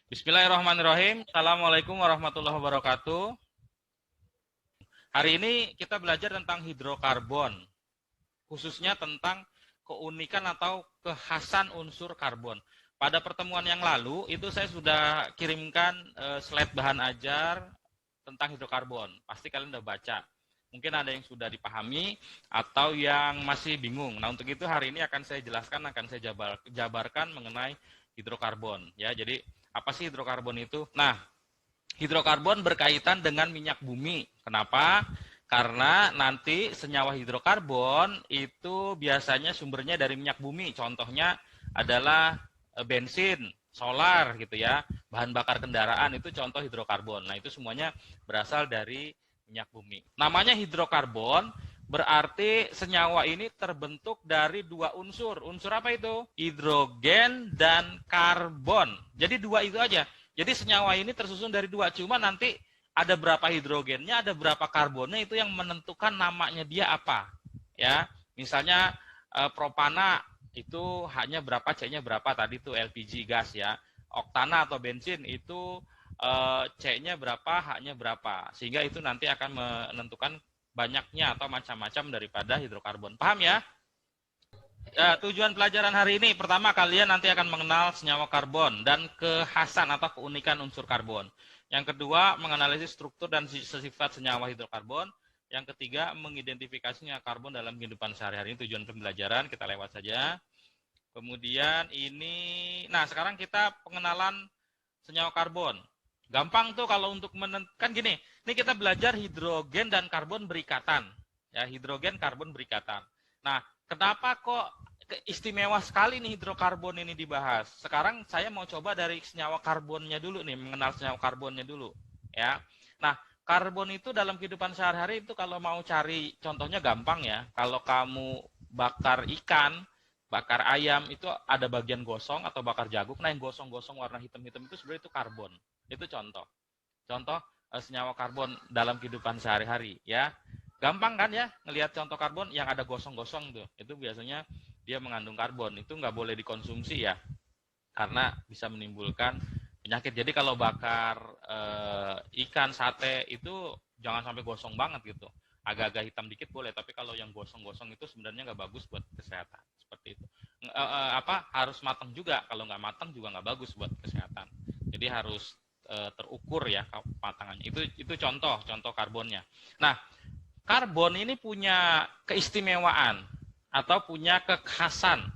Bismillahirrahmanirrahim. Assalamualaikum warahmatullahi wabarakatuh. Hari ini kita belajar tentang hidrokarbon, khususnya tentang keunikan atau kekhasan unsur karbon. Pada pertemuan yang lalu itu saya sudah kirimkan slide bahan ajar tentang hidrokarbon. Pasti kalian sudah baca. Mungkin ada yang sudah dipahami atau yang masih bingung. Nah, untuk itu hari ini akan saya jelaskan, akan saya jabarkan mengenai hidrokarbon. Ya, jadi apa sih hidrokarbon itu? Nah, hidrokarbon berkaitan dengan minyak bumi. Kenapa? Karena nanti senyawa hidrokarbon itu biasanya sumbernya dari minyak bumi. Contohnya adalah bensin, solar gitu ya, bahan bakar kendaraan itu contoh hidrokarbon. Nah, itu semuanya berasal dari minyak bumi. Namanya hidrokarbon berarti senyawa ini terbentuk dari dua unsur. Unsur apa itu? Hidrogen dan karbon. Jadi dua itu aja. Jadi senyawa ini tersusun dari dua. Cuma nanti ada berapa hidrogennya, ada berapa karbonnya itu yang menentukan namanya dia apa. Ya, misalnya propana itu hanya berapa, C-nya berapa tadi itu LPG gas ya. Oktana atau bensin itu C-nya berapa, H-nya berapa. Sehingga itu nanti akan menentukan banyaknya atau macam-macam daripada hidrokarbon. Paham ya? Tujuan pelajaran hari ini, pertama kalian nanti akan mengenal senyawa karbon dan kekhasan atau keunikan unsur karbon. Yang kedua, menganalisis struktur dan sifat senyawa hidrokarbon. Yang ketiga, mengidentifikasi senyawa karbon dalam kehidupan sehari-hari. Ini tujuan pembelajaran, kita lewat saja. Kemudian ini, nah sekarang kita pengenalan senyawa karbon. Gampang tuh kalau untuk menentukan gini. Ini kita belajar hidrogen dan karbon berikatan. Ya, hidrogen karbon berikatan. Nah, kenapa kok istimewa sekali nih hidrokarbon ini dibahas? Sekarang saya mau coba dari senyawa karbonnya dulu nih, mengenal senyawa karbonnya dulu, ya. Nah, karbon itu dalam kehidupan sehari-hari itu kalau mau cari contohnya gampang ya. Kalau kamu bakar ikan, bakar ayam itu ada bagian gosong atau bakar jagung. Nah, yang gosong-gosong warna hitam-hitam itu sebenarnya itu karbon. Itu contoh. Contoh senyawa karbon dalam kehidupan sehari-hari ya. Gampang kan ya ngelihat contoh karbon yang ada gosong-gosong tuh. Itu biasanya dia mengandung karbon. Itu nggak boleh dikonsumsi ya. Karena bisa menimbulkan penyakit. Jadi kalau bakar ikan, sate itu jangan sampai gosong banget gitu. Agak-agak hitam dikit boleh, tapi kalau yang gosong-gosong itu sebenarnya nggak bagus buat kesehatan. Seperti itu. Harus matang juga. Kalau nggak matang juga nggak bagus buat kesehatan. Jadi harus terukur ya kematangannya. Itu contoh karbonnya. Nah, karbon ini punya keistimewaan atau punya kekhasan.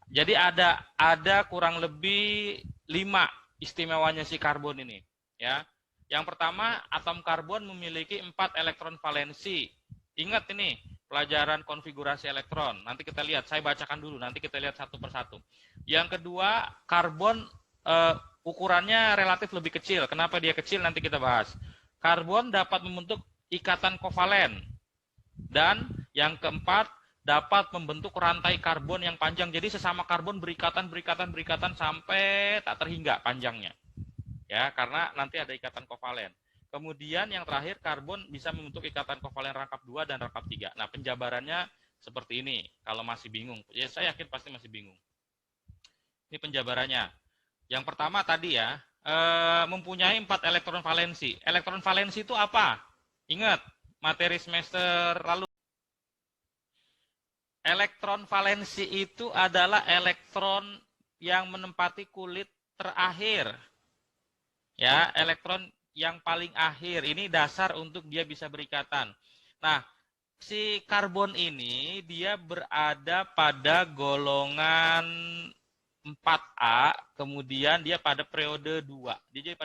Jadi ada kurang lebih 5 istimewanya si karbon ini, ya. Yang pertama, atom karbon memiliki 4 elektron valensi. Ingat ini, pelajaran konfigurasi elektron. Nanti kita lihat, saya bacakan dulu, nanti kita lihat satu persatu. Yang kedua, karbon ukurannya relatif lebih kecil. Kenapa dia kecil? Nanti kita bahas. Karbon dapat membentuk ikatan kovalen. Dan yang keempat, dapat membentuk rantai karbon yang panjang. Jadi sesama karbon berikatan sampai tak terhingga panjangnya. Ya, karena nanti ada ikatan kovalen. Kemudian yang terakhir, karbon bisa membentuk ikatan kovalen rangkap 2 dan rangkap 3. Nah, penjabarannya seperti ini. Kalau masih bingung, ya saya yakin pasti masih bingung. Ini penjabarannya. Yang pertama tadi ya, mempunyai 4 elektron valensi. Elektron valensi itu apa? Ingat, materi semester lalu. Elektron valensi itu adalah elektron yang menempati kulit terakhir. Ya, elektron yang paling akhir. Ini dasar untuk dia bisa berikatan. Nah, si karbon ini dia berada pada golongan 4A, kemudian dia pada periode 2. Jadi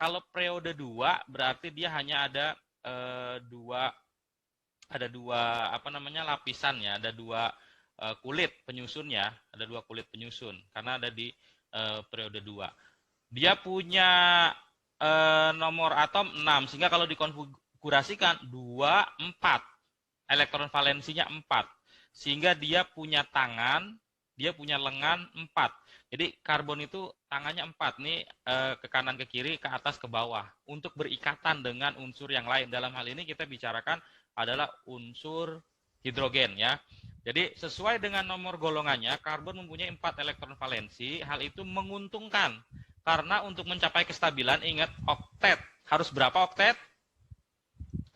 kalau periode 2 berarti dia hanya ada dua lapisan ya, ada dua kulit penyusunnya, ada 2 kulit penyusun karena ada di periode 2. Dia punya nomor atom 6 sehingga kalau dikonfigurasikan 2 4 elektron valensinya 4 sehingga dia punya tangan, dia punya lengan 4. Jadi karbon itu tangannya 4 nih, ke kanan ke kiri ke atas ke bawah untuk berikatan dengan unsur yang lain. Dalam hal ini kita bicarakan adalah unsur hidrogen ya. Jadi sesuai dengan nomor golongannya, karbon mempunyai 4 elektron valensi. Hal itu menguntungkan Karena untuk mencapai kestabilan, ingat oktet. Harus berapa oktet?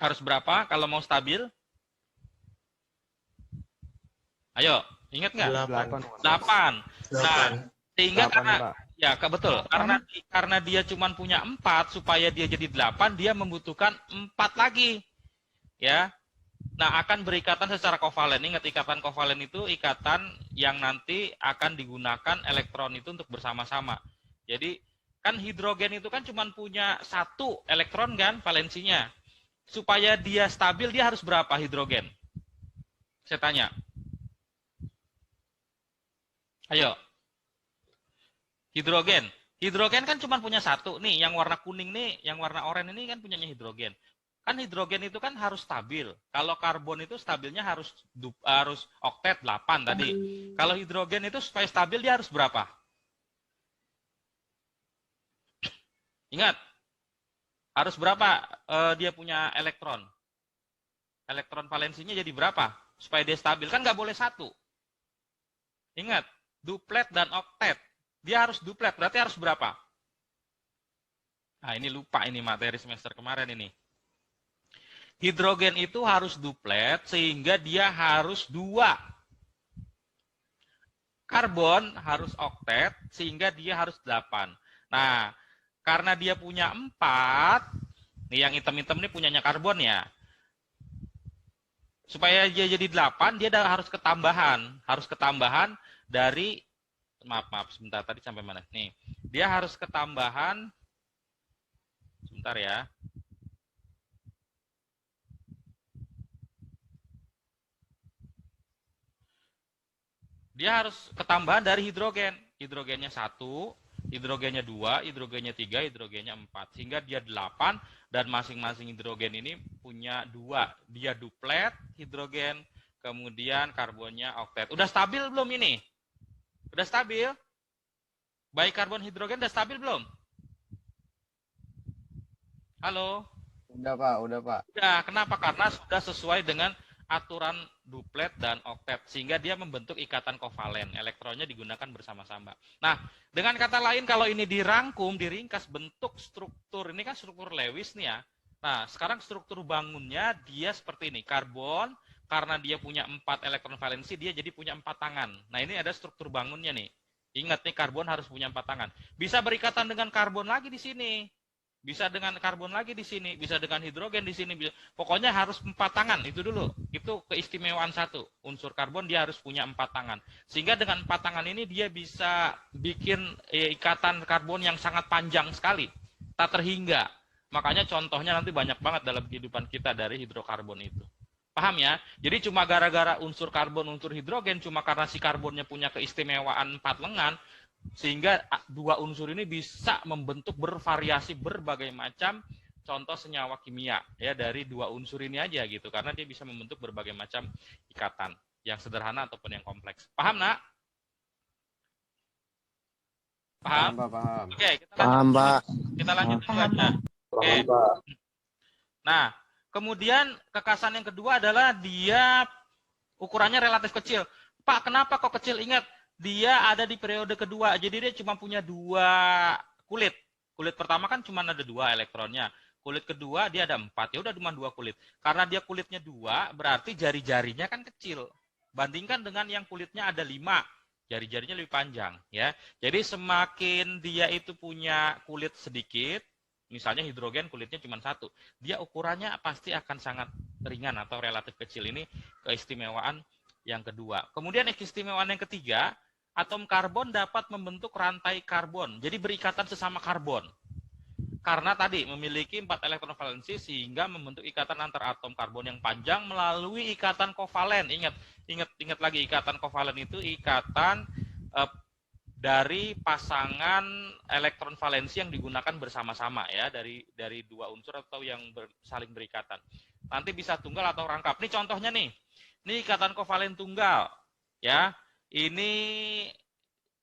Harus berapa kalau mau stabil? Ayo, ingat nggak? 8. Nah, sehingga 8, karena Pak. ya betul, karena dia cuma punya 4, supaya dia jadi 8, dia membutuhkan 4 lagi. Ya. Nah, akan berikatan secara kovalen. Ingat, ikatan kovalen itu ikatan yang nanti akan digunakan elektron itu untuk bersama-sama. Jadi, kan hidrogen itu kan cuma punya 1 elektron kan valensinya. Supaya dia stabil, dia harus berapa hidrogen? Saya tanya. Ayo. Hidrogen. Hidrogen kan cuma punya 1 nih, yang warna kuning nih, yang warna oranye ini kan punyanya hidrogen. Kan hidrogen itu kan harus stabil. Kalau karbon itu stabilnya harus oktet 8 tadi. Kalau hidrogen itu supaya stabil dia harus berapa? Ingat, harus berapa dia punya elektron? Elektron valensinya jadi berapa? Supaya dia stabil. Kan nggak boleh 1. Ingat, duplet dan oktet. Dia harus duplet, berarti harus berapa? Nah, ini lupa ini materi semester kemarin ini. Hidrogen itu harus duplet sehingga dia harus 2. Karbon harus oktet sehingga dia harus 8. Nah, karena dia punya 4, nih yang hitam-hitam ini punyanya karbon ya. Supaya dia jadi 8, dia harus ketambahan. Harus ketambahan dari, maaf, sebentar, tadi sampai mana? Nih, dia harus ketambahan, sebentar ya. Dia harus ketambahan dari hidrogen. Hidrogennya 1, hidrogennya 2, hidrogennya 3, hidrogennya 4. Sehingga dia 8 dan masing-masing hidrogen ini punya 2. Dia duplet hidrogen, kemudian karbonnya oktet. Udah stabil belum ini? Udah stabil? Baik karbon hidrogen udah stabil belum? Halo? Udah, Pak. Udah, kenapa? Karena sudah sesuai dengan aturan duplet dan oktet, sehingga dia membentuk ikatan kovalen. Elektronnya digunakan bersama-sama. Nah, dengan kata lain, kalau ini dirangkum, diringkas bentuk struktur, ini kan struktur Lewis nih ya. Nah, sekarang struktur bangunnya dia seperti ini. Karbon, karena dia punya 4 elektron valensi, dia jadi punya 4 tangan. Nah, ini ada struktur bangunnya nih. Ingat nih, karbon harus punya 4 tangan. Bisa berikatan dengan karbon lagi di sini. Bisa dengan karbon lagi di sini, bisa dengan hidrogen di sini, bisa. Pokoknya harus 4 tangan, itu dulu. Itu keistimewaan 1. Unsur karbon dia harus punya 4 tangan. Sehingga dengan 4 tangan ini dia bisa bikin ikatan karbon yang sangat panjang sekali. Tak terhingga. Makanya contohnya nanti banyak banget dalam kehidupan kita dari hidrokarbon itu. Paham ya? Jadi cuma gara-gara unsur karbon, unsur hidrogen, cuma karena si karbonnya punya keistimewaan 4 lengan, sehingga 2 unsur ini bisa membentuk bervariasi berbagai macam contoh senyawa kimia ya dari 2 unsur ini aja gitu, karena dia bisa membentuk berbagai macam ikatan yang sederhana ataupun yang kompleks. Paham, Nak? Paham? Paham. Oke, kita lanjut dulu aja. Oke. Nah, kemudian kekasan yang kedua adalah dia ukurannya relatif kecil. Pak, kenapa kok kecil? Ingat, dia ada di periode kedua, jadi dia cuma punya 2 kulit. Kulit pertama kan cuma ada 2 elektronnya. Kulit kedua dia ada 4, ya udah cuma 2 kulit. Karena dia kulitnya 2, berarti jari-jarinya kan kecil. Bandingkan dengan yang kulitnya ada 5, jari-jarinya lebih panjang. Ya, jadi semakin dia itu punya kulit sedikit, misalnya hidrogen kulitnya cuma 1, dia ukurannya pasti akan sangat ringan atau relatif kecil. Ini keistimewaan yang kedua. Kemudian keistimewaan yang ketiga, atom karbon dapat membentuk rantai karbon. Jadi berikatan sesama karbon. Karena tadi memiliki 4 elektron valensi sehingga membentuk ikatan antar atom karbon yang panjang melalui ikatan kovalen. Ingat lagi, ikatan kovalen itu ikatan dari pasangan elektron valensi yang digunakan bersama-sama ya, dari 2 unsur atau yang saling berikatan. Nanti bisa tunggal atau rangkap. Ini contohnya nih. Ini ikatan kovalen tunggal ya. Ini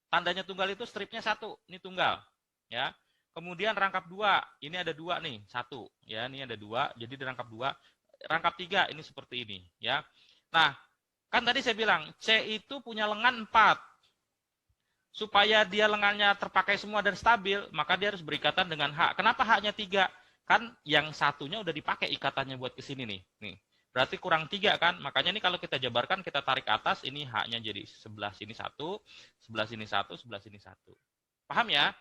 tandanya tunggal itu stripnya 1, ini tunggal ya. Kemudian rangkap 2, ini ada 2 nih, 1 ya, ini ada 2, jadi dirangkap 2. Rangkap 3 ini seperti ini ya. Nah, kan tadi saya bilang C itu punya lengan 4. supaya dia lengannya terpakai semua dan stabil, maka dia harus berikatan dengan H. Kenapa H-nya 3? Kan yang satunya udah dipakai ikatannya buat ke sini nih. Nih. Berarti kurang 3 kan? Makanya ini kalau kita jabarkan, kita tarik atas, ini H-nya jadi sebelah sini 1, sebelah sini 1, sebelah sini 1. Paham ya?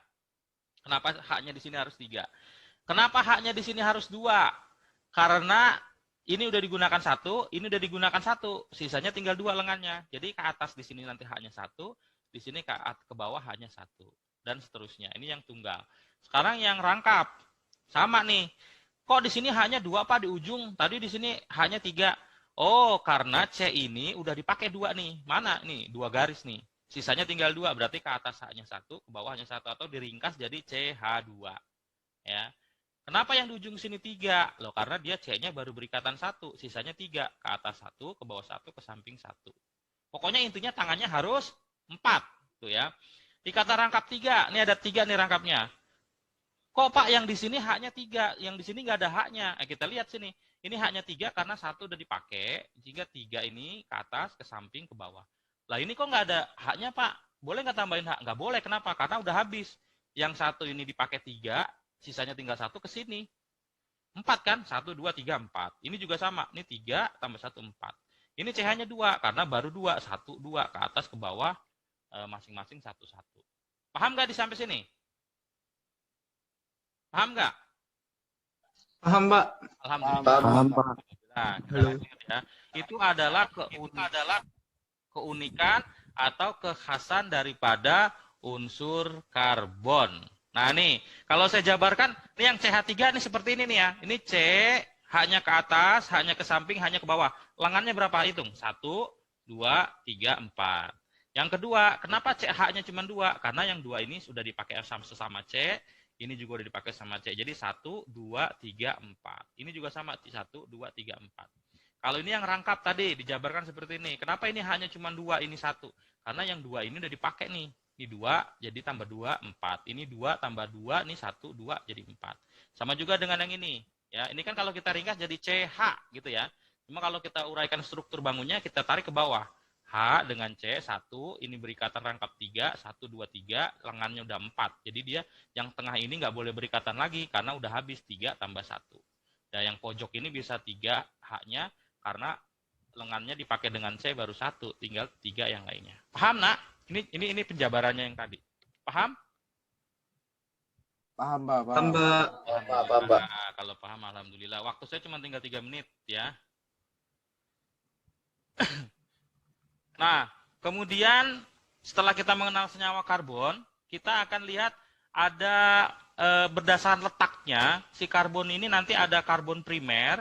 Kenapa H-nya di sini harus 3? Kenapa H-nya di sini harus 2? Karena ini udah digunakan 1, ini udah digunakan 1, sisanya tinggal 2 lengannya. Jadi ke atas di sini nanti H-nya 1, di sini ke bawah hanya 1, dan seterusnya. Ini yang tunggal. Sekarang yang rangkap. Sama nih. Kok di sini hanya 2 Pak di ujung? Tadi di sini hanya 3. Oh, karena C ini udah dipakai 2 nih. Mana nih? 2 garis nih. Sisanya tinggal 2, berarti ke atas hanya 1, ke bawah hanya 1, atau diringkas jadi CH2. Ya. Kenapa yang di ujung sini 3? Loh, karena dia C-nya baru berikatan 1, sisanya 3, ke atas 1, ke bawah 1, ke samping 1. Pokoknya intinya tangannya harus 4, tuh ya. Ikatan rangkap 3, ini ada 3 nih rangkapnya. Kok Pak yang di sini haknya 3, yang di sini nggak ada haknya? Kita lihat sini, ini haknya 3 karena 1 udah dipakai, sehingga 3 ini ke atas, ke samping, ke bawah. Lah ini kok nggak ada haknya Pak? Boleh nggak tambahin hak? Nggak boleh, kenapa? Karena udah habis. Yang 1 ini dipakai 3, sisanya tinggal 1 ke sini. 4 kan? 1, 2, 3, 4. Ini juga sama, ini 3 tambah 1, 4. Ini CH-nya 2, karena baru 2, 1, 2, ke atas, ke bawah, masing-masing 1, 1. Paham nggak di sampai sini? Paham nggak? Paham, Pak. Alhamdulillah. Paham, Pak. Nah, kita lanjut ya. Itu adalah keunikan atau kekhasan daripada unsur karbon. Nah, nih, kalau saya jabarkan, ini yang CH3 ini seperti ini nih ya. Ini C, H-nya ke atas, H-nya ke samping, H-nya ke bawah. Lengannya berapa? Hitung. 1, 2, 3, 4. Yang kedua, kenapa CH-nya cuma 2? Karena yang 2 ini sudah dipakai sesama C, ini juga udah dipakai sama C. Jadi 1, 2, 3, 4. Ini juga sama, 1, 2, 3, 4. Kalau ini yang rangkap tadi, dijabarkan seperti ini. Kenapa ini hanya cuma 2, ini 1? Karena yang 2 ini udah dipakai nih. Ini 2, jadi tambah 2, 4. Ini 2 tambah 2, ini 1, 2, jadi 4. Sama juga dengan yang ini. Ya, ini kan kalau kita ringkas jadi CH gitu ya. Cuma kalau kita uraikan struktur bangunnya, kita tarik ke bawah. H dengan C, 1, ini berikatan rangkap 3, 1, 2, 3, lengannya udah 4. Jadi dia yang tengah ini nggak boleh berikatan lagi, karena udah habis 3 tambah 1. Dan yang pojok ini bisa 3 H-nya, karena lengannya dipakai dengan C baru 1, tinggal 3 yang lainnya. Paham, Nak? Ini penjabarannya yang tadi. Paham? Paham, Pak. Paham, Pak. Paham, Pak. Nah, kalau paham, alhamdulillah. Waktu saya cuma tinggal 3 menit ya. Nah, kemudian setelah kita mengenal senyawa karbon, kita akan lihat ada berdasarkan letaknya, si karbon ini nanti ada karbon primer,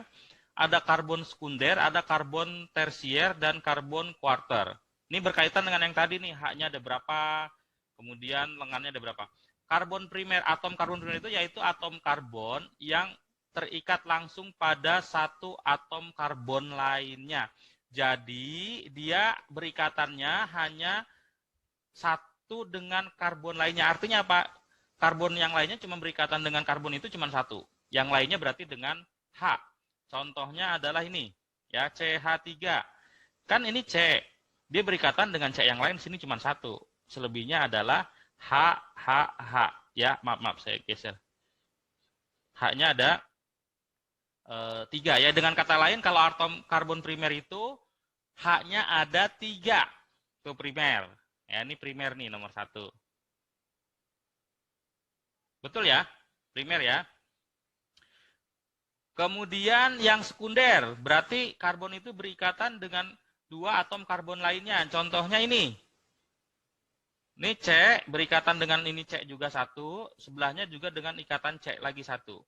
ada karbon sekunder, ada karbon tersier, dan karbon kuarter. Ini berkaitan dengan yang tadi nih, haknya ada berapa, kemudian lengannya ada berapa. Karbon primer, atom karbon primer itu yaitu atom karbon yang terikat langsung pada satu atom karbon lainnya. Jadi dia berikatannya hanya satu dengan karbon lainnya. Artinya apa? Karbon yang lainnya cuma berikatan dengan karbon itu cuma satu. Yang lainnya berarti dengan H. Contohnya adalah ini, ya CH3. Kan ini C. Dia berikatan dengan C yang lain sini cuma satu. Selebihnya adalah H, H, H. Ya, maaf saya geser. H-nya ada 3 ya. Dengan kata lain, kalau atom karbon primer itu H-nya ada 3. Itu primer. Ya, ini primer nih nomor 1. Betul ya? Primer ya. Kemudian yang sekunder, berarti karbon itu berikatan dengan 2 atom karbon lainnya. Contohnya ini. Ini C, berikatan dengan ini C juga 1, sebelahnya juga dengan ikatan C lagi 1.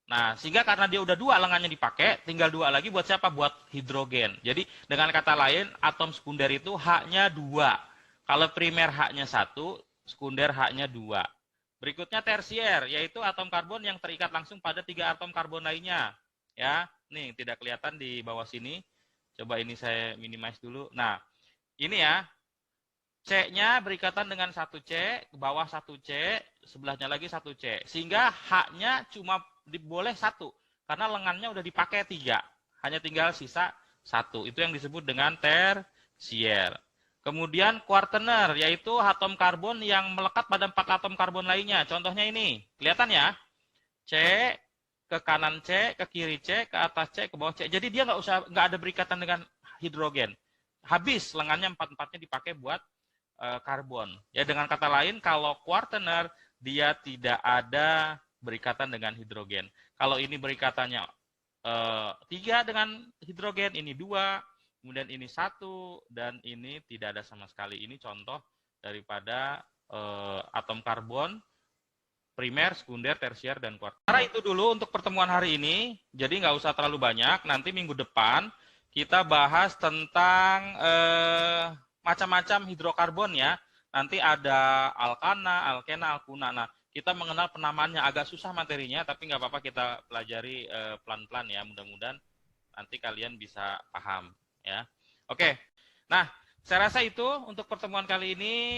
Nah, sehingga karena dia udah 2 lengannya dipakai, tinggal 2 lagi buat siapa? Buat hidrogen. Jadi dengan kata lain, atom sekunder itu H-nya 2. Kalau primer H-nya 1, sekunder H-nya 2. Berikutnya tersier, yaitu atom karbon yang terikat langsung pada 3 atom karbon lainnya. Ya, nih tidak kelihatan di bawah sini. Coba ini saya minimize dulu. Nah, ini ya. C-nya berikatan dengan 1C, ke bawah 1C, sebelahnya lagi 1C. Sehingga H-nya cuma boleh 1, karena lengannya udah dipakai 3. Hanya tinggal sisa 1. Itu yang disebut dengan tersier. Kemudian quaterner, yaitu atom karbon yang melekat pada 4 atom karbon lainnya. Contohnya ini, kelihatan ya? C, ke kanan C, ke kiri C, ke atas C, ke bawah C. Jadi dia nggak ada berikatan dengan hidrogen. Habis lengannya 4-4-nya dipakai buat karbon. Ya, dengan kata lain, kalau quaterner dia tidak ada berikatan dengan hidrogen. Kalau ini berikatannya 3 dengan hidrogen, ini 2, kemudian ini 1, dan ini tidak ada sama sekali. Ini contoh daripada atom karbon primer, sekunder, tersier, dan kuarter. Karena itu dulu untuk pertemuan hari ini, jadi nggak usah terlalu banyak. Nanti minggu depan kita bahas tentang macam-macam hidrokarbon ya. Nanti ada alkana, alkena, alkuna. Nah, kita mengenal penamaannya, agak susah materinya, tapi nggak apa-apa kita pelajari pelan-pelan ya. Mudah-mudahan nanti kalian bisa paham ya. Oke, nah saya rasa itu untuk pertemuan kali ini.